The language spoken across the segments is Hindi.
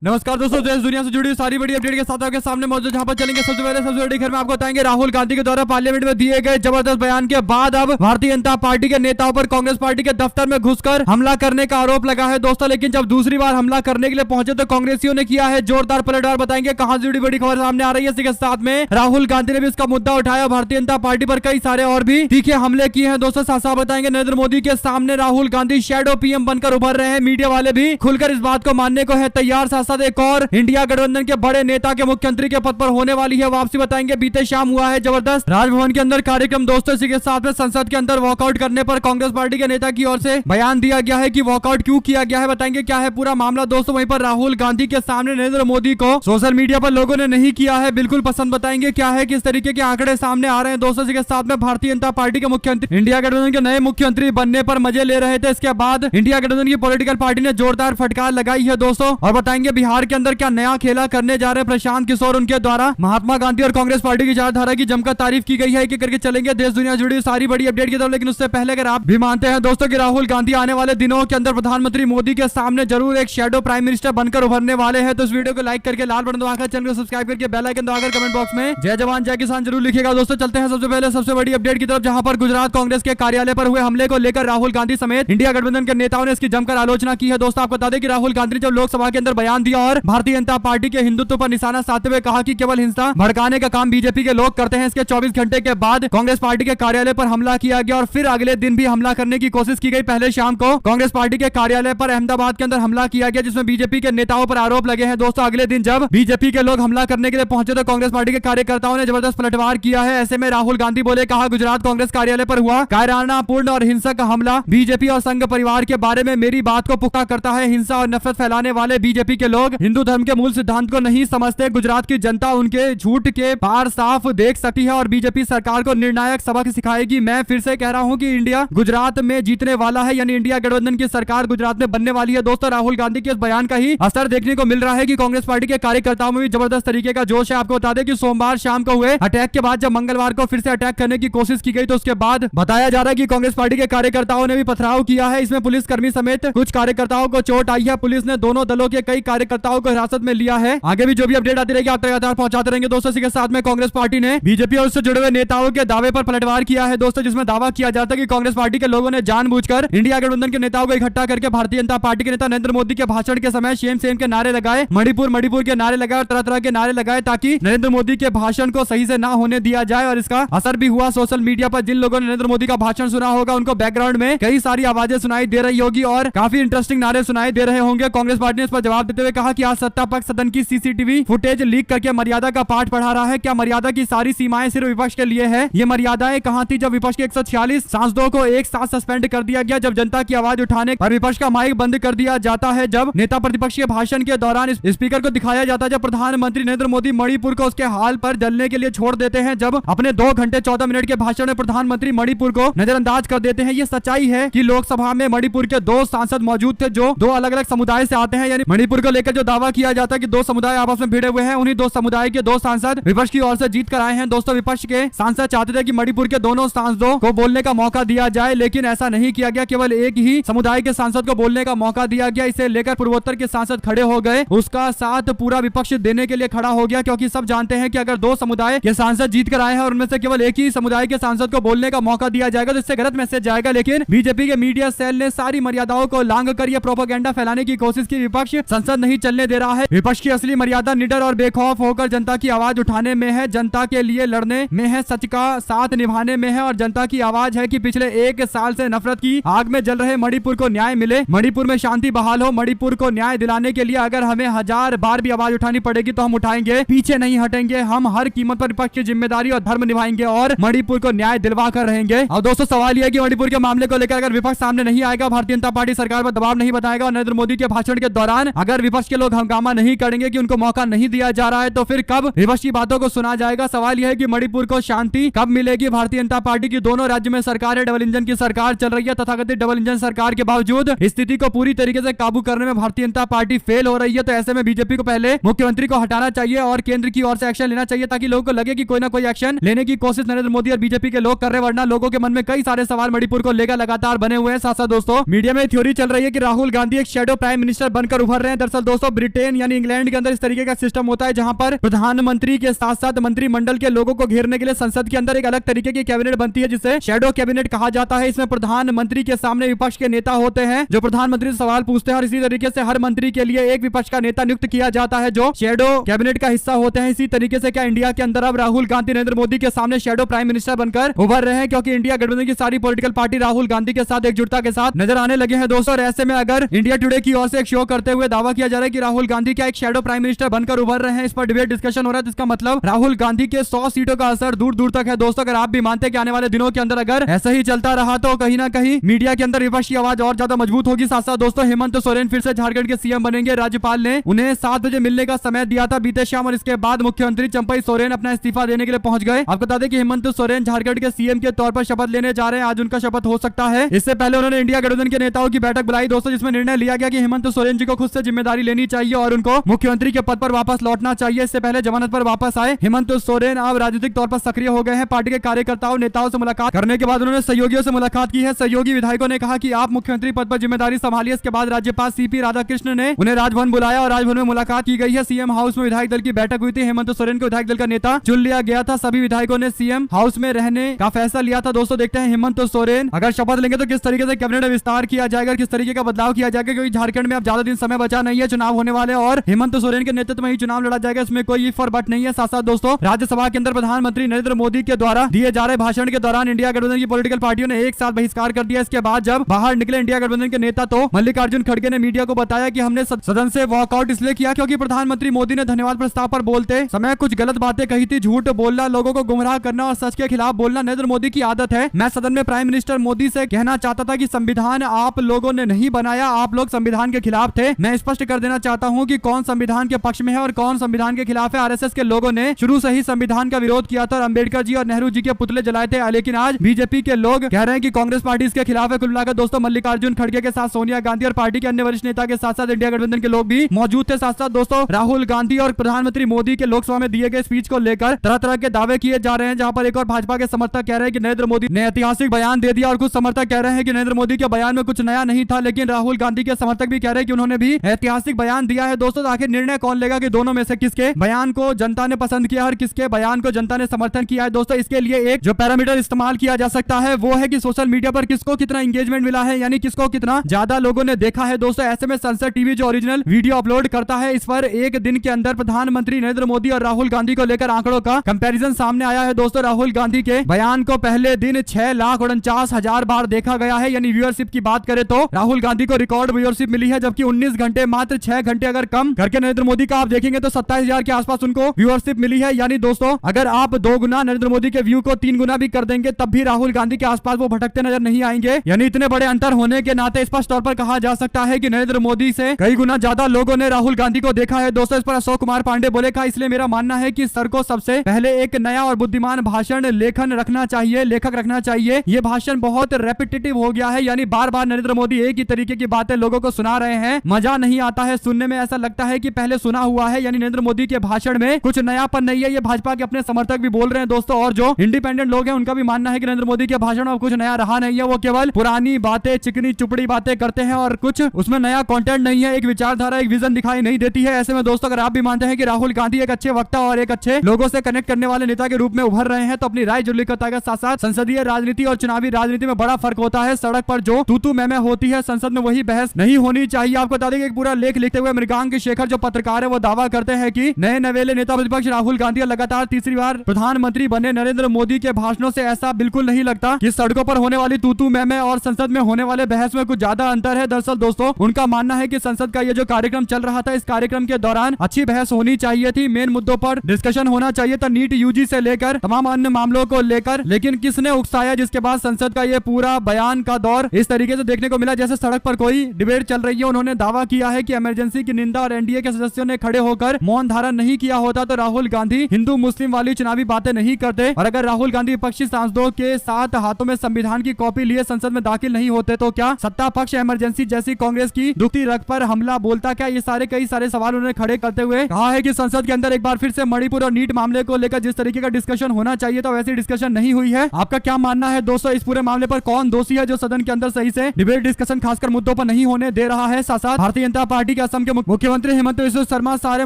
नमस्कार दोस्तों, देश दुनिया से जुड़ी सारी बड़ी अपडेट के साथ आपके सामने मौजूद, जहां पर चलेंगे सबसे पहले सबसे बड़ी खबर में आपको बताएंगे राहुल गांधी के द्वारा पार्लियामेंट में दिए गए जबरदस्त बयान के बाद अब भारतीय जनता पार्टी के नेताओं पर कांग्रेस पार्टी के दफ्तर में घुसकर हमला करने का आरोप लगा है दोस्तों। लेकिन जब दूसरी बार हमला करने के लिए पहुंचे तो कांग्रेसियों ने किया है जोरदार पलटवार। बताएंगे कहां से जुड़ी बड़ी खबर सामने आ रही है। इसी के साथ में राहुल गांधी ने भी इसका मुद्दा उठाया, भारतीय जनता पार्टी पर कई सारे और भी तीखे हमले किए हैं दोस्तों। साथ साथ बताएंगे नरेंद्र मोदी के सामने राहुल गांधी शैडो पीएम बनकर उभर रहे हैं। मीडिया वाले भी खुलकर इस बात को मानने को है तैयार। साथ साथ एक और इंडिया गठबंधन के बड़े नेता के मुख्यमंत्री के पद पर होने वाली है वापसी। बताएंगे बीते शाम हुआ है जबरदस्त राजभवन के अंदर कार्यक्रम दोस्तों। इसी के साथ में संसद के अंदर वॉकआउट करने पर कांग्रेस पार्टी के नेता की ओर से बयान दिया गया है कि वॉकआउट क्यों किया गया है। बताएंगे क्या है पूरा मामला दोस्तों। वहीं पर राहुल गांधी के सामने नरेंद्र मोदी को सोशल मीडिया पर लोगों ने नहीं किया है बिल्कुल पसंद। बताएंगे क्या है किस तरीके के आंकड़े सामने आ रहे हैं दोस्तों। इसी के साथ में भारतीय जनता पार्टी के मुख्यमंत्री इंडिया गठबंधन के नए मुख्यमंत्री बनने पर मजे ले रहे थे। इसके बाद इंडिया गठबंधन की पॉलिटिकल पार्टी ने जोरदार फटकार लगाई है दोस्तों। और बताएंगे बिहार के अंदर क्या नया खेला करने जा रहे हैं प्रशांत किशोर। उनके द्वारा महात्मा गांधी और कांग्रेस पार्टी की विचारधारा की जमकर तारीफ की गई है। एक करके चलेंगे देश दुनिया जुड़ी सारी बड़ी अपडेट की तरफ। लेकिन उससे पहले अगर आप भी मानते हैं दोस्तों कि राहुल गांधी आने वाले दिनों के अंदर प्रधानमंत्री मोदी के सामने जरूर एक शैडो प्राइम मिनिस्टर बनकर उभरने वाले हैं, तो इस वीडियो को लाइक करके लाल बटन दबाकर चैनल को सब्सक्राइब करके बेल आइकन दबाकर कमेंट बॉक्स में जय जवान जय किसान जरूर लिखिएगा दोस्तों। चलते हैं सबसे पहले सबसे बड़ी अपडेट की तरफ, जहां पर गुजरात कांग्रेस के कार्यालय पर हुए हमले को लेकर राहुल गांधी समेत इंडिया गठबंधन के नेताओं ने इसकी जमकर आलोचना की है दोस्तों। आपको बता दें कि राहुल गांधी ने जब लोकसभा के अंदर बयान दिया और भारतीय जनता पार्टी के हिंदुत्व पर निशाना साधते हुए कहा कि केवल हिंसा भड़काने का काम बीजेपी के लोग करते हैं। इसके 24 घंटे के बाद कांग्रेस पार्टी के कार्यालय पर हमला किया गया और फिर अगले दिन भी हमला करने की कोशिश की गई। पहले शाम को कांग्रेस पार्टी के कार्यालय पर अहमदाबाद के अंदर हमला किया गया जिसमें बीजेपी के नेताओं पर आरोप लगे हैं दोस्तों। अगले दिन जब बीजेपी के लोग हमला करने के लिए पहुंचे तो कांग्रेस पार्टी के कार्यकर्ताओं ने जबरदस्त पलटवार किया है। ऐसे में राहुल गांधी बोले, कहा गुजरात कांग्रेस कार्यालय पर हुआ कायरानापूर्ण और हिंसक हमला बीजेपी और संघ परिवार के बारे में मेरी बात को पुख्ता करता है। हिंसा और नफरत फैलाने वाले बीजेपी के लोग हिंदू धर्म के मूल सिद्धांत को नहीं समझते। गुजरात की जनता उनके झूठ के पार साफ देख सकती है और बीजेपी सरकार को निर्णायक सबक सिखाएगी। मैं फिर से कह रहा हूं कि इंडिया गुजरात में जीतने वाला है, यानी इंडिया गठबंधन की सरकार गुजरात में बनने वाली है दोस्तों। राहुल गांधी के इस बयान का ही असर देखने को मिल रहा है कि कांग्रेस पार्टी के कार्यकर्ताओं में भी जबरदस्त तरीके का जोश है। आपको बता दें कि सोमवार शाम को हुए अटैक के बाद जब मंगलवार को फिर से अटैक करने की कोशिश की गई तो उसके बाद बताया जा रहा है कि कांग्रेस पार्टी के कार्यकर्ताओं ने भी पथराव किया है। इसमें पुलिस कर्मी समेत कुछ कार्यकर्ताओं को चोट आई है। पुलिस ने दोनों दलों के कई कार्यकर्ताओं को हिरासत में लिया है। आगे भी जो भी अपडेट आती रहेगी आप तक लगातार पहुंचाते रहेंगे दोस्तों। इसी के साथ में कांग्रेस पार्टी ने बीजेपी और उससे जुड़े हुए नेताओं के दावे पर पलटवार किया है दोस्तों, जिसमें दावा किया जाता है कि कांग्रेस पार्टी के लोगों ने जानबूझकर इंडिया गठबंधन के नेताओं को इकट्ठा करके भारतीय जनता पार्टी के नेता नरेंद्र मोदी के भाषण के समय सेम सेम के नारे लगाए, मणिपुर के नारे लगाए और तरह तरह के नारे लगाए ताकि नरेंद्र मोदी के भाषण को सही से ना होने दिया जाए। और इसका असर भी हुआ सोशल मीडिया पर। जिन लोगों ने नरेंद्र मोदी का भाषण सुना होगा उनको बैकग्राउंड में कई सारी आवाजें सुनाई दे रही होगी और काफी इंटरेस्टिंग नारे सुनाई दे रहे होंगे। कांग्रेस पार्टी ने इस पर जवाब देते हुए कहा कि आज सत्ता पक्ष सदन की सीसीटीवी फुटेज लीक करके मर्यादा का पाठ पढ़ा रहा है। क्या मर्यादा की सारी सीमाएं सिर्फ विपक्ष के लिए है? ये मर्यादाएं कहां थी जब विपक्ष के 146 सांसदों को एक साथ सस्पेंड कर दिया गया, जब जनता की आवाज उठाने पर विपक्ष का माइक बंद कर दिया जाता है, जब नेता प्रतिपक्ष के भाषण के दौरान स्पीकर को दिखाया जाता है, जब प्रधानमंत्री नरेंद्र मोदी मणिपुर को उसके हाल पर जलने के लिए छोड़ देते हैं, जब अपने 2 घंटे 14 मिनट के भाषण में प्रधानमंत्री मणिपुर को नजरअंदाज कर देते हैं। ये सच्चाई है कि लोकसभा में मणिपुर के 2 सांसद मौजूद थे जो 2 अलग अलग समुदाय से आते हैं। यानी मणिपुर को लेकर जो दावा किया जाता है कि 2 समुदाय आपस में भिड़े हुए हैं, उन्हीं 2 समुदाय के 2 सांसद विपक्ष की ओर से जीत कर आए हैं दोस्तों। विपक्ष के सांसद चाहते थे कि मणिपुर के दोनों सांसदों को बोलने का मौका दिया जाए, लेकिन ऐसा नहीं किया गया। केवल एक ही समुदाय के सांसद को बोलने का मौका दिया गया। इसे लेकर पूर्वोत्तर के सांसद खड़े हो गए, उसका साथ पूरा विपक्ष देने के लिए खड़ा हो गया, क्योंकि सब जानते हैं कि अगर 2 समुदाय के सांसद जीत कर आए हैं और उनमें से केवल एक ही समुदाय के सांसद को बोलने का मौका दिया जाएगा तो इससे गलत मैसेज जाएगा। लेकिन बीजेपी के मीडिया सेल ने सारी मर्यादाओं को लांघ कर यह प्रोपेगेंडा फैलाने की कोशिश की। विपक्ष संसद नहीं चलने दे रहा है। विपक्ष की असली मर्यादा निडर और बेखौफ होकर जनता की आवाज उठाने में है, जनता के लिए लड़ने में है, सच का साथ निभाने में है। और जनता की आवाज है कि पिछले 1 साल से नफरत की आग में जल रहे मणिपुर को न्याय मिले, मणिपुर में शांति बहाल हो। मणिपुर को न्याय दिलाने के लिए अगर हमें 1000 बार भी आवाज उठानी पड़ेगी तो हम उठाएंगे, पीछे नहीं हटेंगे। हम हर कीमत पर विपक्ष की जिम्मेदारी और धर्म निभाएंगे और मणिपुर को न्याय दिलवा कर रहेंगे। और दोस्तों सवाल यह है कि मणिपुर के मामले को लेकर अगर विपक्ष सामने नहीं आएगा, भारतीय जनता पार्टी सरकार पर दबाव नहीं बनाएगा और नरेंद्र मोदी के भाषण के दौरान अगर विपक्ष के लोग हंगामा नहीं करेंगे कि उनको मौका नहीं दिया जा रहा है, तो फिर कब विपक्ष की बातों को सुना जाएगा? सवाल यह है कि मणिपुर को शांति कब मिलेगी? भारतीय जनता पार्टी की दोनों राज्य में सरकार है, डबल इंजन की सरकार चल रही है। तथाकथित डबल इंजन सरकार के बावजूद स्थिति को पूरी तरीके से काबू करने में भारतीय जनता पार्टी फेल हो रही है। तो ऐसे में बीजेपी को पहले मुख्यमंत्री को हटाना चाहिए और केंद्र की ओर से एक्शन लेना चाहिए, ताकि लोगों को लगे कि कोई ना कोई एक्शन लेने की कोशिश नरेंद्र मोदी और बीजेपी के लोग कर रहे, वरना लोगों के मन में कई सारे सवाल मणिपुर को लेकर लगातार बने हुए हैं। साथ साथ दोस्तों मीडिया में थ्योरी चल रही है कि राहुल गांधी एक शैडो प्राइम मिनिस्टर बनकर उभर रहे हैं। दरअसल दोस्तों ब्रिटेन यानी इंग्लैंड के अंदर इस तरीके का सिस्टम होता है जहां पर प्रधानमंत्री के साथ साथ मंत्रिमंडल के लोगों को घेरने के लिए संसद के अंदर एक अलग तरीके की कैबिनेट बनती है जिसे शैडो कैबिनेट कहा जाता है। इसमें प्रधानमंत्री के सामने विपक्ष के नेता होते हैं जो प्रधानमंत्री से सवाल पूछते हैं और इसी तरीके से हर मंत्री के लिए एक विपक्ष का नेता नियुक्त किया जाता है जो शैडो कैबिनेट का हिस्सा होते हैं। इसी तरीके से क्या इंडिया के अंदर अब राहुल गांधी नरेंद्र मोदी के सामने शैडो प्राइम मिनिस्टर बनकर उभर रहे हैं, क्योंकि इंडिया गठबंधन की सारी पॉलिटिकल पार्टी राहुल गांधी के साथ एकजुटता के साथ नजर आने लगे हैं दोस्तों। ऐसे में अगर इंडिया टुडे की ओर से एक शो करते हुए दावा किया जा रहा है कि राहुल गांधी क्या एक शैडो प्राइम मिनिस्टर बनकर उभर रहे हैं, इस पर डिबेट डिस्कशन हो रहा है, जिसका मतलब राहुल गांधी के 100 सीटों का असर दूर दूर तक है दोस्तों। अगर आप भी मानते हैं कि आने वाले दिनों के अंदर अगर ऐसा ही चलता रहा तो कहीं ना कहीं मीडिया के अंदर विपक्ष की आवाज और ज्यादा मजबूत होगी। साथ साथ दोस्तों हेमंत सोरेन फिर से झारखंड के सीएम बनेंगे। राज्यपाल ने उन्हें 7 बजे मिलने का समय दिया था बीते शाम और इसके बाद मुख्यमंत्री चंपई सोरेन अपना इस्तीफा देने के लिए पहुंच गए। आपको बता दें कि हेमंत सोरेन झारखंड के सीएम के तौर पर शपथ लेने जा रहे हैं। आज उनका शपथ हो सकता है। इससे पहले उन्होंने इंडिया गठबंधन के नेताओं की बैठक बुलाई दोस्तों, जिसमें निर्णय लिया गया कि हेमंत सोरेन जी को खुद से जिम्मेदारी लेनी चाहिए और उनको मुख्यमंत्री के पद पर वापस लौटना चाहिए। इससे पहले जमानत पर वापस आए हेमंत सोरेन अब राजनीतिक तौर पर सक्रिय हो गए हैं। पार्टी के कार्यकर्ताओं नेताओं से मुलाकात करने के बाद उन्होंने सहयोगियों से मुलाकात की है। सहयोगी विधायकों ने कहा कि आप मुख्यमंत्री पद पर जिम्मेदारी संभालिए। इसके बाद राज्यपाल सीपी राधाकृष्ण ने उन्हें राजभवन बुलाया और राजभवन में मुलाकात की गई है। सीएम हाउस में विधायक दल की बैठक हुई थी। हेमंत सोरेन को विधायक दल का नेता चुन लिया गया था। सभी विधायकों ने सीएम हाउस में रहने का फैसला लिया था। दोस्तों देखते हैं हेमंत सोरेन अगर शपथ लेंगे तो किस तरीके से कैबिनेट में विस्तार किया जाएगा, किस तरीके का बदलाव किया जाएगा, क्योंकि झारखंड में अब ज्यादा दिन समय बचा नहीं है, चुनाव होने वाले और हेमंत सोरेन के नेतृत्व में ही चुनाव लड़ा जाएगा, इसमें कोई इफ और बट नहीं है। साथ साथ दोस्तों राज्यसभा के अंदर प्रधानमंत्री नरेंद्र मोदी के द्वारा दिए जा रहे भाषण के दौरान इंडिया गठबंधन की पॉलिटिकल पार्टियों ने एक साथ बहिष्कार कर दिया। इसके बाद जब बाहर निकले इंडिया गठबंधन के नेता तो मल्लिकार्जुन खड़गे ने मीडिया को बताया कि हमने सदन से वॉकआउट इसलिए किया क्योंकि प्रधानमंत्री मोदी ने धन्यवाद प्रस्ताव पर बोलते समय कुछ गलत बातें कही थी। झूठ बोलना, लोगों को गुमराह करना और सच के खिलाफ बोलना नरेंद्र मोदी की आदत है। मैं सदन में प्राइम मिनिस्टर मोदी से कहना चाहता था कि संविधान आप लोगों ने नहीं बनाया, आप लोग संविधान के खिलाफ थे। मैं स्पष्ट कर देना चाहता हूं कि कौन संविधान के पक्ष में है और कौन संविधान के खिलाफ है। आरएसएस के लोगों ने शुरू से ही संविधान का विरोध किया था और अंबेडकर जी और नेहरू जी के पुतले जलाए थे, लेकिन आज बीजेपी के लोग कह रहे हैं कि कांग्रेस पार्टी इसके खिलाफ है। कुल मिलाकर दोस्तों मल्लिकार्जुन खड़गे के साथ सोनिया गांधी और पार्टी के अन्य वरिष्ठ नेता के साथ साथ इंडिया गठबंधन के लोग भी मौजूद थे। साथ साथ दोस्तों राहुल गांधी और प्रधानमंत्री मोदी के लोकसभा में दिए गए स्पीच को लेकर तरह तरह के दावे किए जा रहे हैं, जहां पर एक और भाजपा के समर्थक कह रहे हैं कि नरेंद्र मोदी ने ऐतिहासिक बयान दे दिया और कुछ समर्थक कह रहे हैं कि नरेंद्र मोदी के बयान में कुछ नया नहीं था, लेकिन राहुल गांधी के समर्थक भी कह रहे हैं कि उन्होंने भी ऐतिहासिक बयान दिया है। दोस्तों आखिर निर्णय कौन लेगा कि दोनों में से किसके बयान को जनता ने पसंद किया और किसके बयान को जनता ने समर्थन किया है। दोस्तों इसके लिए एक जो पैरामीटर इस्तेमाल किया जा सकता है वो है कि सोशल मीडिया पर किसको कितना एंगेजमेंट मिला है, यानी किसको कितना ज्यादा लोगों ने देखा है। दोस्तों ऐसे में संसद टीवी जो ओरिजिनल वीडियो अपलोड करता है, इस पर एक दिन के अंदर प्रधानमंत्री नरेंद्र मोदी और राहुल गांधी को लेकर आंकड़ों का कंपैरिजन सामने आया है। दोस्तों राहुल गांधी के बयान को पहले दिन 6,49,000 बार देखा गया है, यानी व्यूअरशिप की बात करें तो राहुल गांधी को रिकॉर्ड व्यूअरशिप मिली है, जबकि 19 घंटे मात्र 6 घंटे अगर कम करके नरेंद्र मोदी का आप देखेंगे तो 27,000 के आसपास उनको व्यूअरशिप मिली है। यानी दोस्तों अगर आप 2 गुना नरेंद्र मोदी के व्यू को 3 गुना भी कर देंगे तब भी राहुल गांधी के आसपास वो भटकते नजर नहीं आएंगे। यानी इतने बड़े अंतर होने के नाते स्पष्ट तौर पर कहा जा सकता है कि नरेंद्र मोदी से कई गुना ज्यादा लोगों ने राहुल गांधी को देखा है। दोस्तों इस पर अशोक कुमार पांडे बोले का इसलिए मेरा मानना है कि सर को सबसे पहले एक नया और बुद्धिमान भाषण लेखन रखना चाहिए, लेखक रखना चाहिए। ये भाषण बहुत रेपिटेटिव हो गया है, यानी बार बार नरेंद्र मोदी एक ही तरीके की बातें लोगों को सुना रहे हैं, मजा नहीं आता है सुनने में, ऐसा लगता है कि पहले सुना हुआ है। यानी नरेंद्र मोदी के भाषण में कुछ नयापन नहीं है, ये भाजपा के अपने समर्थक भी बोल रहे हैं दोस्तों, और जो इंडिपेंडेंट लोग हैं उनका भी मानना है कि नरेंद्र मोदी के भाषण में कुछ नया रहा नहीं है, वो केवल पुरानी बातें चिकनी चुपड़ी बातें करते हैं और कुछ उसमें नया कंटेंट नहीं है, एक विचारधारा एक विजन दिखाई नहीं देती है। ऐसे में दोस्तों अगर आप भी मानते हैं कि राहुल गांधी एक अच्छे वक्ता और एक अच्छे लोगों से कनेक्ट करने वाले नेता के रूप में उभर रहे हैं तो अपनी राय जरूर लिखता है। साथ साथ संसदीय राजनीति और चुनावी राजनीति में बड़ा फर्क होता है। सड़क पर जो तू मैं होती है, संसद में वही बहस नहीं होनी चाहिए। आपको बता दें कि एक पूरा लेख लिखते हुए मृगांक शेखर जो पत्रकार है वो दावा करते हैं कि नए नवेले नेता प्रतिपक्ष राहुल गांधी लगातार तीसरी बार प्रधानमंत्री बने नरेंद्र मोदी के भाषणों से ऐसा बिल्कुल नहीं लगता कि सड़कों पर होने वाली तू मैं और संसद में होने वाले बहस में कुछ ज्यादा अंतर है। दरअसल दोस्तों उनका मानना है कि संसद का ये जो कार्यक्रम चल रहा था, इस कार्यक्रम के दौरान अच्छी बहस होनी चाहिए थी, मेन मुद्दों पर डिस्कशन होना चाहिए था, नीट यूजी से लेकर तमाम अन्य मामलों को लेकर, लेकिन किसने उकसाया जिसके बाद संसद का ये पूरा बयान का दौर इस तरीके से देखने को मिला जैसे सड़क पर कोई डिबेट चल रही है। उन्होंने दावा किया है कि इमरजेंसी की निंदा और एनडीए के सदस्यों ने खड़े होकर मौन धारण नहीं किया होता तो राहुल गांधी हिंदू मुस्लिम वाली चुनावी बातें नहीं करते, और अगर राहुल गांधी विपक्षी सांसदों के साथ हाथों में संविधान की कॉपी लिए संसद में दाखिल नहीं होते तो क्या सत्ता पक्ष इमरजेंसी जैसी कांग्रेस की दुखती रग पर हमला बोलता क्या? ये सारे कई सारे सवाल उन्होंने खड़े करते हुए कहा है कि संसद के अंदर एक बार फिर से मणिपुर और नीट मामले को लेकर जिस तरीके का डिस्कशन होना चाहिए था वैसी डिस्कशन नहीं हुई है। आपका क्या मानना है दोस्तों इस पूरे मामले पर? कौन दोषी है जो सदन के अंदर सही से डिबेट डिस्कशन खासकर मुद्दों पर नहीं होने दे रहा है? साथ साथ भारतीय जनता पार्टी पार्टी के असम के मुख्यमंत्री हेमंत बिस्वा शर्मा सारे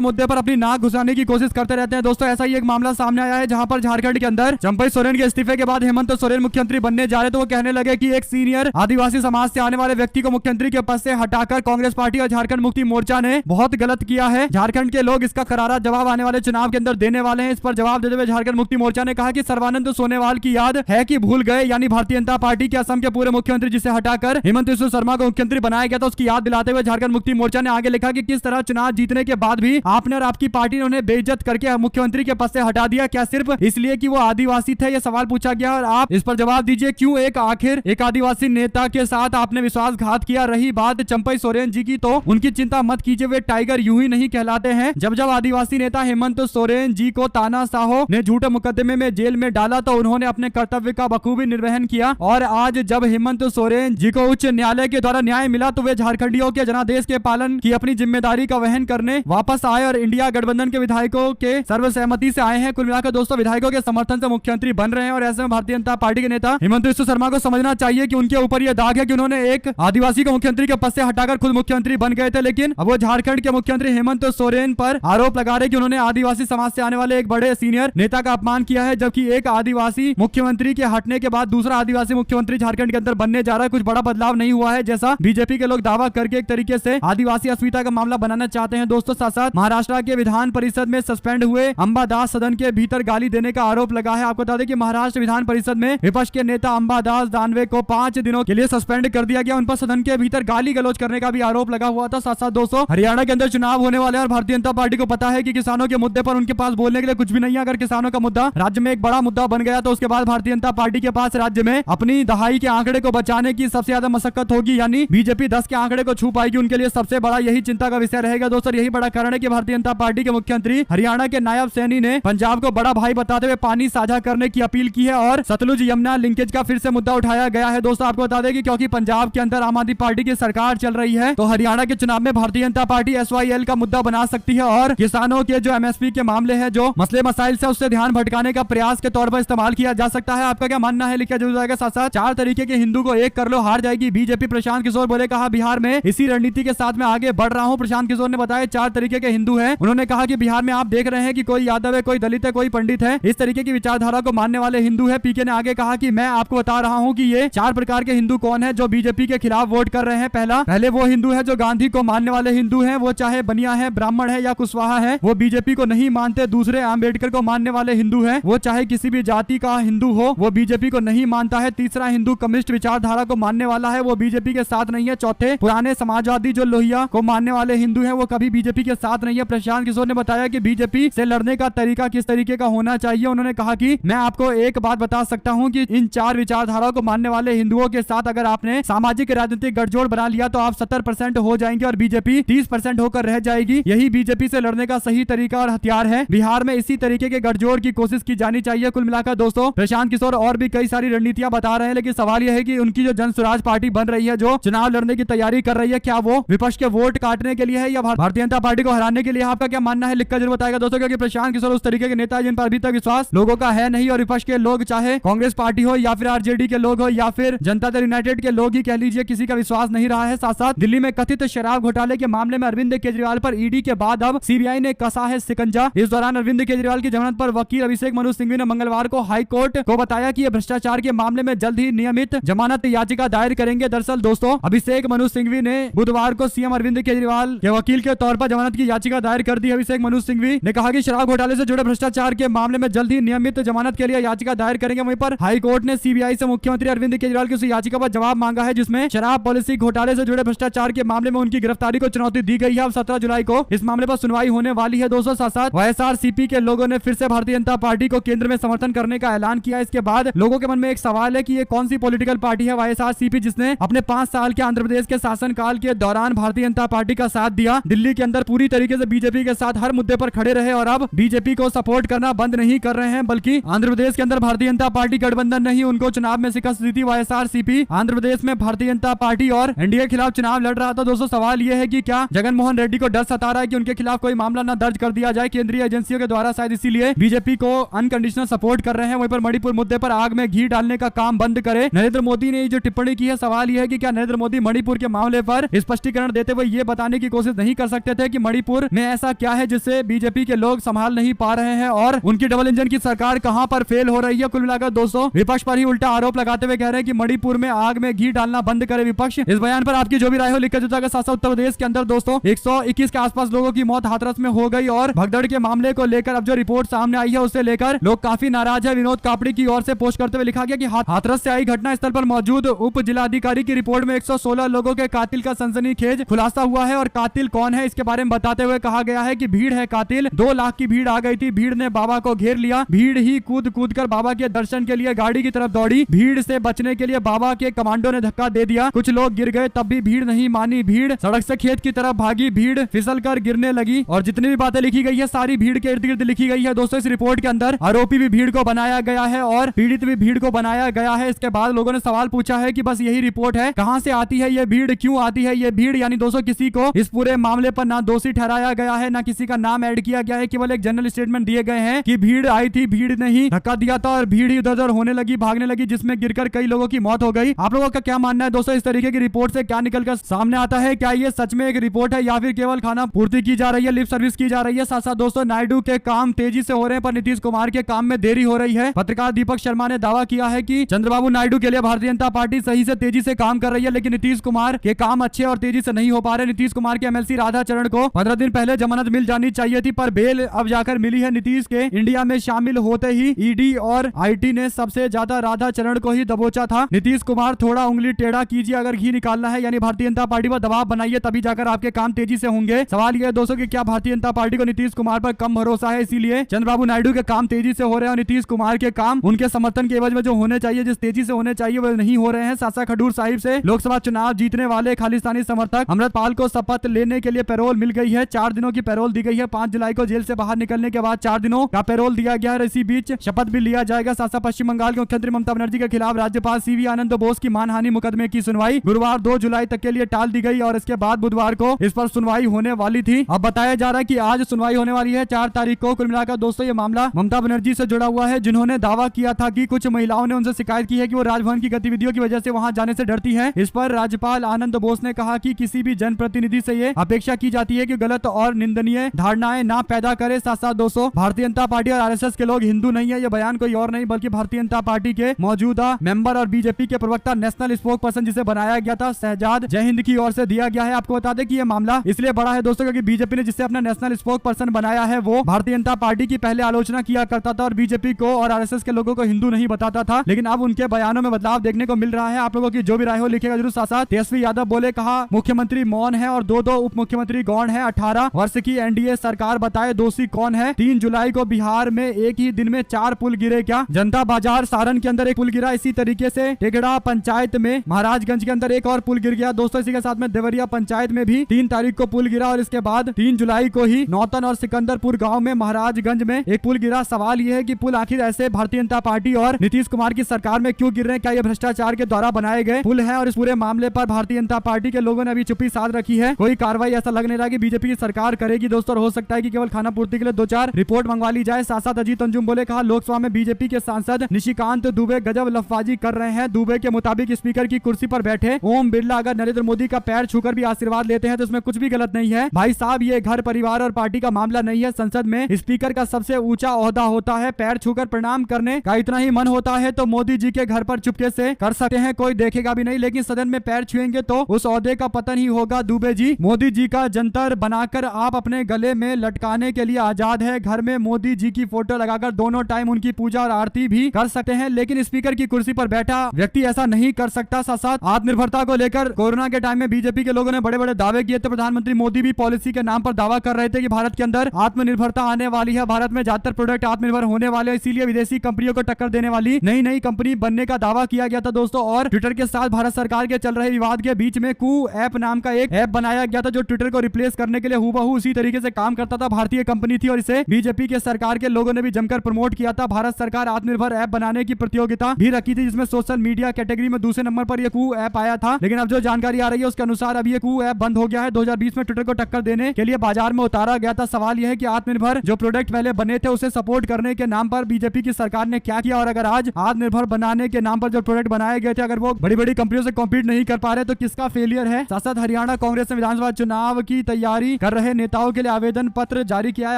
मुद्दे पर अपनी नाक घुसाने की कोशिश करते रहते हैं। दोस्तों ऐसा ही एक मामला सामने आया है जहां पर झारखंड के अंदर चंपई सोरेन के इस्तीफे के बाद हेमंत सोरेन मुख्यमंत्री बनने जा रहे तो वो कहने लगे कि एक सीनियर आदिवासी समाज से आने वाले व्यक्ति को मुख्यमंत्री के पद से हटाकर कांग्रेस पार्टी और झारखंड मुक्ति मोर्चा ने बहुत गलत किया है। झारखंड के लोग इसका करारा जवाब आने वाले चुनाव के अंदर देने वाले हैं। इस पर जवाब देते हुए झारखंड मुक्ति मोर्चा ने कहा कि सर्बानंद सोनोवाल की याद है कि भूल गए, यानी भारतीय जनता पार्टी के असम के पूरे मुख्यमंत्री जिसे हटाकर हेमंत बिस्वा शर्मा को मुख्यमंत्री बनाया गया था उसकी याद दिलाते हुए झारखंड मुक्ति मोर्चा ने आगे लिखा कि किस तरह चुनाव जीतने के बाद भी आपने और आपकी पार्टी ने उन्हें बेइज्जत करके मुख्यमंत्री के पद से हटा दिया, क्या सिर्फ इसलिए कि वो आदिवासी थे? यह सवाल पूछा गया और आप इस पर जवाब दीजिए, क्यों आखिर एक आदिवासी नेता के साथ आपने विश्वासघात किया? रही बात चंपई सोरेन जी की, तो उनकी चिंता मत कीजिए, वे टाइगर यूं ही नहीं कहलाते हैं। जब जब आदिवासी नेता हेमंत सोरेन जी को ताना साहो ने झूठे मुकदमे में जेल में डाला तो उन्होंने अपने कर्तव्य का बखूबी निर्वहन किया और आज जब हेमंत सोरेन जी को उच्च न्यायालय के द्वारा न्याय मिला तो वे झारखंडियों के जनादेश के पालन की अपनी जिम्मेदारी का वहन करने वापस आए और इंडिया गठबंधन के विधायकों के सर्वसहमति से आए हैं। कुल मिलाकर दोस्तों विधायकों के समर्थन से मुख्यमंत्री बन रहे हैं और ऐसे में भारतीय जनता पार्टी के नेता हेमंत बिस्वा शर्मा को समझना चाहिए कि उनके ऊपर यह दाग है कि उन्होंने एक आदिवासी को मुख्यमंत्री के पद से हटाकर खुद मुख्यमंत्री बन गए थे, लेकिन अब वो झारखंड के मुख्यमंत्री हेमंत सोरेन पर आरोप लगा रहे कि उन्होंने आदिवासी समाज से आने वाले एक बड़े सीनियर नेता का अपमान किया है, जबकि एक आदिवासी मुख्यमंत्री के हटने के बाद दूसरा आदिवासी मुख्यमंत्री झारखंड के अंदर बनने जा रहा है। कुछ बड़ा बदलाव नहीं हुआ है जैसा बीजेपी के लोग दावा करके एक तरीके से आदिवासी अस्मिता का मामला बनाना चाहते हैं। दोस्तों साथ साथ महाराष्ट्र के विधान परिषद में सस्पेंड हुए अंबादास सदन के भीतर गाली देने का आरोप लगा है। आपको बता दें कि महाराष्ट्र विधान परिषद में विपक्ष के नेता अंबादास दानवे को 5 दिनों के लिए सस्पेंड कर दिया गया। उन पर सदन के भीतर गाली गलौज करने का भी आरोप लगा हुआ था। साथ साथ दोस्तों हरियाणा के अंदर चुनाव होने वाले हैं और भारतीय जनता पार्टी को पता है कि किसानों के मुद्दे पर उनके पास बोलने के लिए कुछ भी नहीं है। अगर किसानों का मुद्दा राज्य में एक बड़ा मुद्दा बन गया तो उसके बाद भारतीय जनता पार्टी के पास राज्य में अपनी दहाई के आंकड़े को बचाने की सबसे ज्यादा मशक्कत होगी, यानी बीजेपी 10 के आंकड़े को छू पाएगी। उनके लिए सबसे बड़ा यही चिंता का विषय रहेगा। दोस्तों यही बड़ा कारण है कि भारतीय जनता पार्टी के मुख्यमंत्री हरियाणा के नायब सैनी ने पंजाब को बड़ा भाई बताते हुए पानी साझा करने की अपील की है और सतलुज यमुना लिंकेज का फिर से मुद्दा उठाया गया है। दोस्तों आपको बता दें कि क्योंकि पंजाब के अंदर आम आदमी पार्टी की सरकार चल रही है तो हरियाणा के चुनाव में भारतीय जनता पार्टी SYL का मुद्दा बना सकती है और किसानों के जो MSP के मामले हैं, जो मसले मसाइल से उससे ध्यान भटकाने का प्रयास के तौर पर इस्तेमाल किया जा सकता है। आपका क्या मानना है लिखा जरूर जाएगा। साथ साथ 4 तरीके के हिंदू को एक कर लो, हार जाएगी बीजेपी। प्रशांत किशोर बोले, कहा बिहार में इसी रणनीति के साथ मैं आगे बढ़ रहा हूं। प्रशांत किशोर ने बताया 4 तरीके के हिंदू हैं। उन्होंने कहा कि बिहार में आप देख रहे हैं कि कोई यादव है, कोई दलित है, कोई पंडित है, इस तरीके की विचारधारा को मानने वाले हिंदू है। पीके ने आगे कहा कि मैं आपको बता रहा हूं कि ये 4 प्रकार के हिंदू कौन है जो बीजेपी के खिलाफ वोट कर रहे हैं। पहले वो हिंदू है जो गांधी को मानने वाले हिंदू हैं, वो चाहे बनिया है, ब्राह्मण है या कुशवाहा है, वो बीजेपी को नहीं मानते। दूसरे अम्बेडकर को मानने वाले हिंदू हैं, वो चाहे किसी भी जाति का हिंदू हो, वो बीजेपी को नहीं मानता है। तीसरा हिंदू कम्युनिस्ट विचारधारा को मानने वाला है, वो बीजेपी के साथ नहीं है। चौथे पुराने समाजवादी जो लोहिया को मानने वाले हिंदू हैं, वो कभी बीजेपी के साथ नहीं है। प्रशांत किशोर ने बताया कि बीजेपी से लड़ने का तरीका किस तरीके का होना चाहिए। उन्होंने कहा कि मैं आपको एक बात बता सकता हूं कि इन 4 विचारधाराओं को मानने वाले हिंदुओं के साथ अगर आपने सामाजिक राजनीतिक गठजोड़ बना लिया तो आप 70% हो जाएंगे और बीजेपी 30% होकर रह जाएगी। यही बीजेपी से लड़ने का सही तरीका और हथियार है। बिहार में इसी तरीके के गठजोड़ की कोशिश की जानी चाहिए। कुल मिलाकर दोस्तों प्रशांत किशोर और भी कई सारी रणनीतियां बता रहे हैं, लेकिन सवाल यह है कि उनकी जो जन स्वराज पार्टी बन रही है, जो चुनाव लड़ने की तैयारी कर रही है, क्या वो विपक्ष के वोट काटने के लिए है या भारतीय जनता पार्टी को हराने के लिए? आपका क्या मानना है लिखकर जरूर बताएगा दोस्तों, क्योंकि प्रशांत किशोर उस तरीके के नेता है जिन पर अभी तक विश्वास लोगों का है नहीं और विपक्ष के लोग चाहे कांग्रेस पार्टी हो या फिर आरजेडी के लोग हो या फिर जनता दल यूनाइटेड के लोग ही कह लीजिए, किसी का विश्वास नहीं रहा है। साथ साथ दिल्ली में कथित शराब घोटाले के मामले में अरविंद केजरीवाल पर ईडी के बाद अब सीबीआई ने कसा है शिकंजा। इस दौरान अरविंद केजरीवाल की जमानत पर वकील अभिषेक मनु सिंघवी ने मंगलवार को हाई कोर्ट को बताया कि ये भ्रष्टाचार के मामले में जल्द ही नियमित जमानत याचिका दायर करेंगे। दरअसल दोस्तों अभिषेक मनु सिंघवी ने बुधवार को सीएम अरविंद केजरीवाल के वकील के तौर पर जमानत की याचिका दायर कर दी। अभिषेक मनु सिंघवी ने कहा कि शराब घोटाले से जुड़े भ्रष्टाचार के मामले में जल्द ही नियमित जमानत के लिए याचिका दायर करेंगे। वहीं पर हाई कोर्ट ने सीबीआई से मुख्यमंत्री अरविंद केजरीवाल की उस याचिका पर जवाब मांगा है जिसमें शराब पॉलिसी घोटाले से जुड़े भ्रष्टाचार के मामले में उनकी गिरफ्तारी को चुनौती दी गई है। अब 17 जुलाई को इस मामले पर सुनवाई होने वाली है। दोस्तों साथ साथ YSRCP के लोगों ने फिर से भारतीय जनता पार्टी को केंद्र में समर्थन करने का ऐलान किया। इसके बाद लोगों के मन में एक सवाल है कि ये कौन सी पॉलिटिकल पार्टी है YSRCP जिसने अपने 5 साल के आंध्र प्रदेश के शासनकाल के दौरान भारतीय जनता पार्टी का साथ दिया, दिल्ली के अंदर पूरी तरीके से बीजेपी के साथ हर मुद्दे पर खड़े रहे और अब बीजेपी को सपोर्ट करना बंद नहीं कर रहे हैं, बल्कि आंध्र प्रदेश के अंदर भारतीय जनता पार्टी गठबंधन नहीं उनको चुनाव में शिकस्त दी थी। YSRCP आंध्र प्रदेश में भारतीय जनता पार्टी और एनडीए के खिलाफ चुनाव लड़ रहा था। दोस्तों सवाल यह है कि क्या जगनमोहन रेड्डी को डर सता रहा है कि उनके खिलाफ कोई मामला न दर्ज कर दिया जाए केंद्रीय एजेंसियों के द्वारा, शायद इसीलिए बीजेपी को अनकंडीशनल सपोर्ट कर रहे हैं। वहीं पर मणिपुर मुद्दे पर आग में घी डालने का काम बंद करे। नरेंद्र मोदी ने जो टिप्पणी की है, सवाल यह है कि क्या नरेंद्र मोदी मणिपुर के मामले पर स्पष्टीकरण देते हुए ये बताने की कोशिश नहीं कर सकते थे कि मणिपुर में ऐसा क्या है जिससे बीजेपी के लोग संभाल नहीं पा रहे हैं और उनकी डबल इंजन की सरकार कहां पर फेल हो रही है। कुल मिलाकर दोस्तों विपक्ष पर ही उल्टा आरोप लगाते हुए कह रहे हैं कि मणिपुर में आग में घी डालना बंद करे विपक्ष। इस बयान पर आपकी जो भी राय हो लिखकर जताकर साथ साथ उत्तर प्रदेश के अंदर दोस्तों 121 के आसपास लोगों की मौत हाथरस में हो गई और भगदड़ के मामले को लेकर अब जो रिपोर्ट सामने आई है उससे लेकर लोग काफी नाराज है। विनोद कापड़ी की ओर से पोस्ट करते हुए लिखा गया कि हाथरस से आई घटना स्थल पर मौजूद उप जिलाधिकारी की रिपोर्ट में 116 लोगों के कातिल का सनसनीखेज खुलासा हुआ है और कातिल कौन है इसके बारे में बताते हुए कहा गया है कि भीड़ है कातिल। 2 लाख की भीड़ आ गई थी, भीड़ ने बाबा को घेर लिया, भीड़ ही कूद कूद कर बाबा के दर्शन के लिए गाड़ी की तरफ दौड़ी, भीड़ से बचने के लिए बाबा के कमांडो ने धक्का दे दिया, कुछ लोग गिर गए तब भी भीड़ नहीं मानी, भीड़ सड़क से खेत की तरफ भागी, भीड़ फिसल कर गिरने लगी। और जितनी भी बातें लिखी गई है सारी भीड़ के इर्द गिर्द लिखी गई है दोस्तों। इस रिपोर्ट के अंदर आरोपी भी भीड़ को बनाया गया है और पीड़ित भी भीड़ को बनाया गया है। इसके बाद लोगों ने सवाल पूछा है कि बस यही रिपोर्ट है, कहां से आती है ये भीड़, क्यों आती है ये भीड़। यानी दोस्तों किसी को इस पूरे मामले पर ना दोषी ठहराया गया है, ना किसी का नाम ऐड किया गया है, केवल एक जनरल स्टेटमेंट दिए गए हैं कि भीड़ आई थी, भीड़ ने ही धक्का दिया था और भीड़ ही उधर होने लगी, भागने लगी, जिसमें गिरकर कई लोगों की मौत हो गई। आप लोगों का क्या मानना है दोस्तों, इस तरीके की रिपोर्ट से क्या निकलकर सामने आता है? क्या ये सच में एक रिपोर्ट है या फिर केवल खाना पूर्ति की जा रही है, लिप सर्विस की जा रही है? साथ साथ दोस्तों नायडू के काम तेजी से हो रहे हैं पर नीतीश कुमार के काम में देरी हो रही है। पत्रकार दीपक शर्मा ने दावा किया है कि चंद्रबाबू नायडू के लिए भारतीय जनता पार्टी सही से तेजी से काम कर रही है, लेकिन नीतीश कुमार के काम अच्छे और तेजी से नहीं हो पा रहे। नीतीश कुमार के एमएलसी राधा चरण को 15 दिन पहले जमानत मिल जानी चाहिए थी पर बेल अब जाकर मिली है। नीतीश के इंडिया में शामिल होते ही ईडी और आईटी ने सबसे ज्यादा राधा चरण को ही दबोचा था। नीतीश कुमार थोड़ा उंगली टेढ़ा कीजिए, अगर घी निकालना है यानी भारतीय जनता पार्टी पर दबाव बनाइए, तभी जाकर आपके काम तेजी से होंगे। सवाल यह है दोस्तों कि क्या भारतीय जनता पार्टी को नीतीश कुमार पर कम भरोसा है, इसीलिए चंद्रबाबू नायडू के काम तेजी से हो रहे हैं और नीतीश कुमार के काम उनके समर्थन के एवज में जो होने चाहिए, जिस तेजी से होने चाहिए, वो नहीं हो रहे हैं। सासा खडूर साहिब से लोकसभा चुनाव जीतने वाले खालिस्तानी समर्थक अमृतपाल को शपथ लेने के लिए पैरोल मिल गई है। 4 दिनों की पैरोल दी गई है। 5 जुलाई को जेल से बाहर निकलने के बाद 4 दिनों का पैरोल दिया गया है। इसी बीच शपथ भी लिया जाएगा। सासा पश्चिम बंगाल के मुख्यमंत्री ममता बनर्जी के खिलाफ राज्यपाल सीवी आनंद बोस की मानहानि मुकदमे की सुनवाई गुरुवार 2 जुलाई तक के लिए टाल दी गई और इसके बाद बुधवार को इस पर सुनवाई होने वाली थी। अब बताया जा रहा है कि आज सुनवाई होने वाली है 4 तारीख को। कुल मिलाकर दोस्तों ये मामला ममता बनर्जी से जुड़ा हुआ है, जिन्होंने दावा किया था कि कुछ महिलाओं ने उनसे शिकायत की है कि वो राजभवन की गतिविधियों की वजह से वहां जाने से डरती है। इस पर राज्यपाल आनंद बोस ने कहा कि किसी भी जनप्रतिनिधि से ये अपेक्षा की जाती है कि गलत और निंदनीय धारणाएं ना पैदा करे। साथ साथ दोस्तों भारतीय जनता पार्टी और आरएसएस के लोग हिंदू नहीं है, ये बयान कोई और नहीं बल्कि भारतीय जनता पार्टी के मौजूदा मेंबर और बीजेपी के प्रवक्ता नेशनल स्पोक पर्सन जिसे बनाया गया था शहजाद जय हिंद की ओर से दिया गया है। आपको बता दें कि ये मामला इसलिए बड़ा है दोस्तों क्योंकि बीजेपी ने जिसे अपना नेशनल स्पोक पर्सन बनाया है वो भारतीय जनता पार्टी की पहले आलोचना किया करता था और बीजेपी को और आरएसएस के लोगों को हिंदू नहीं बताता था, लेकिन अब उनके बयानों में बदलाव देखने को मिल रहा है। आप लोगों की जो भी राय हो लिखेगा जरूर। साथ साथ तेजस्वी यादव बोले, कहा मुख्यमंत्री मौन है और 2 उप मुख्यमंत्री गौण है। 18 वर्ष की एनडीए सरकार बताए दोषी कौन है। 3 जुलाई को बिहार में एक ही दिन में 4 पुल गिरे क्या? जनता बाजार सारण के अंदर एक पुल गिरा। इसी तरीके से टेगड़ा पंचायत में महाराजगंज के अंदर एक और पुल गिर गया दोस्तों। इसी के साथ में देवरिया पंचायत में भी 3 तारीख को पुल गिरा और इसके बाद 3 जुलाई को ही नौतन और सिकंदरपुर गांव में महाराजगंज में एक पुल गिरा। सवाल यह है कि पुल आखिर ऐसे भारतीय जनता पार्टी और नीतीश कुमार की सरकार में क्यों गिर रहे हैं? क्या ये भ्रष्टाचार के द्वारा बनाए गए पुल है? और इस पूरे मामले पर भारतीय जनता पार्टी के लोगों ने अभी चुप्पी साध रखी है, कोई कार्रवाई ऐसा लग नहीं रहा कि बीजेपी की सरकार करेगी दोस्तों। और हो सकता है कि केवल खाना पूर्ति के लिए 2-4 रिपोर्ट मंगवा ली जाए। साथ साथ अजीत अंजुम बोले, कहा लोकसभा में बीजेपी के सांसद निशिकांत दुबे गजब लफबाजी कर रहे हैं। दुबे के मुताबिक स्पीकर की कुर्सी पर बैठे ओम बिरला अगर नरेंद्र मोदी का पैर छूकर भी आशीर्वाद लेते हैं तो इसमें कुछ भी गलत नहीं है। भाई साहब ये घर परिवार और पार्टी का मामला नहीं है। संसद में स्पीकर का सबसे ऊंचा ओहदा होता है, पैर छूकर प्रणाम करने का इतना ही मन होता है तो मोदी जी के घर पर चुपके से कर सकते हैं, कोई देखेगा भी नहीं, लेकिन सदन में पैर छुएंगे तो उस ओहदे का पतन ही होगा। दुबे जी मोदी जी का जंतर बनाकर आप अपने गले में लटकाने के लिए आजाद है। घर में मोदी जी की फोटो लगाकर दोनों टाइम उनकी पूजा और आरती भी कर सकते हैं, लेकिन स्पीकर की कुर्सी पर बैठा व्यक्ति ऐसा नहीं कर सकता। साथ साथ आत्मनिर्भरता को लेकर कोरोना के टाइम में बीजेपी के लोगों ने बड़े बड़े दावे किए थे। प्रधानमंत्री मोदी भी पॉलिसी के नाम पर दावा कर रहे थे कि भारत के अंदर आत्मनिर्भरता आने वाली है, भारत में ज्यादातर प्रोडक्ट आत्मनिर्भर होने वाले, इसीलिए विदेशी कंपनियों को टक्कर देने वाली नई नई कंपनी बनने का दावा किया गया था दोस्तों। और ट्विटर के साथ भारत सरकार के चल रहे विवाद के बीच में कू ऐप नाम का एक ऐप बनाया गया था जो ट्विटर को रिप्लेस करने के लिए हूबहू उसी तरीके से काम करता था। भारतीय कंपनी थी और इसे बीजेपी के सरकार के लोगों ने भी जमकर प्रमोट किया था। भारत सरकार आत्मनिर्भर ऐप बनाने की प्रतियोगिता भी रखी थी जिसमें सोशल मीडिया कैटेगरी में दूसरे नंबर पर यह कू ऐप आया था, लेकिन अब जो जानकारी आ रही है उसके अनुसार अब ये कू ऐप बंद हो गया है। 2020 में ट्विटर को टक्कर देने के लिए बाजार में उतारा गया था। सवाल यह है कि आत्मनिर्भर जो प्रोडक्ट पहले बने थे उसे सपोर्ट करने के नाम पर बीजेपी की सरकार ने क्या किया, और अगर आज आत्मनिर्भर बनाने के नाम पर जो प्रोडक्ट बनाए गए थे अगर वो बड़ी बड़ी कंपनियों से कॉम्पीट नहीं कर पा रहे तो किसका फेलियर है। साथ साथ हरियाणा कांग्रेस ने विधानसभा चुनाव की तैयारी कर रहे नेताओं के लिए आवेदन पत्र जारी किया है,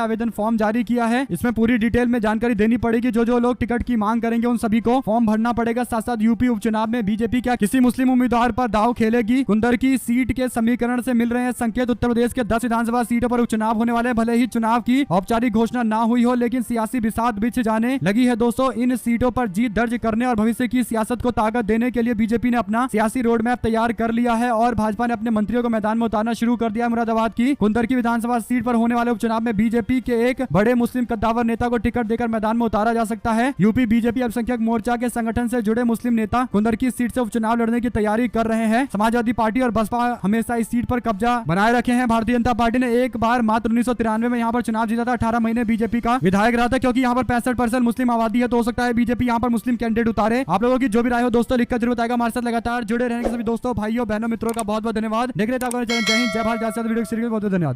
आवेदन फॉर्म जारी किया है। इसमें पूरी डिटेल में जानकारी देनी पड़ेगी। जो लोग टिकट की मांग करेंगे उन सभी को फॉर्म भरना पड़ेगा। साथ साथ यूपी उपचुनाव में बीजेपी क्या किसी मुस्लिम उम्मीदवार पर दाव खेलेगी? कुंदर की सीट के समीकरण से मिल रहे हैं संकेत। उत्तर प्रदेश के 10 विधानसभा सीटों पर उपचुनाव होने वाले। भले ही चुनाव की औपचारिक घोषणा ना हुई हो, लेकिन सियासी बिसात बिछ जाने लगी है दोस्तों। इन सीटों पर जीत दर्ज करने और भविष्य की सियासत को ताकत देने के लिए बीजेपी ने अपना सियासी रोड मैप तैयार कर लिया है और भाजपा ने अपने मंत्रियों को मैदान में उतारना शुरू कर दिया। मुरादाबाद की कुंदर की विधानसभा सीट पर होने वाले उपचुनाव में बीजेपी के एक बड़े मुस्लिम कद्दावर नेता को टिकट देकर मैदान में उतारा जा सकता है। यूपी बीजेपी अल्पसंख्यक मोर्चा के संगठन से जुड़े मुस्लिम नेता कुंदर की सीट से उपचुनाव लड़ने की तैयारी कर रहे हैं। समाजवादी पार्टी और बसपा हमेशा इस सीट पर कब्जा बनाए रखे हैं। भारतीय जनता पार्टी ने एक बार मात्र 1993 में यहाँ पर चुनाव जीता था। 18 महीने बीजेपी का विधायक रहा था, क्योंकि यहाँ पर 65% मुस्लिम आबादी है, तो हो सकता है बीजेपी यहाँ पर मुस्लिम कैंडिडेट उतारे। आप लोगों की जो भी राय हो दोस्तों लिखकर जरूर बताएगा। हमारे साथ लगातार जुड़े रहने के सभी दोस्तों भाइयों बहनों मित्रों का बहुत बहुत धन्यवाद। देख रहे थे आपका चैनल। जय हिंद, जय भारत, जय वीडियो बहुत धन्यवाद।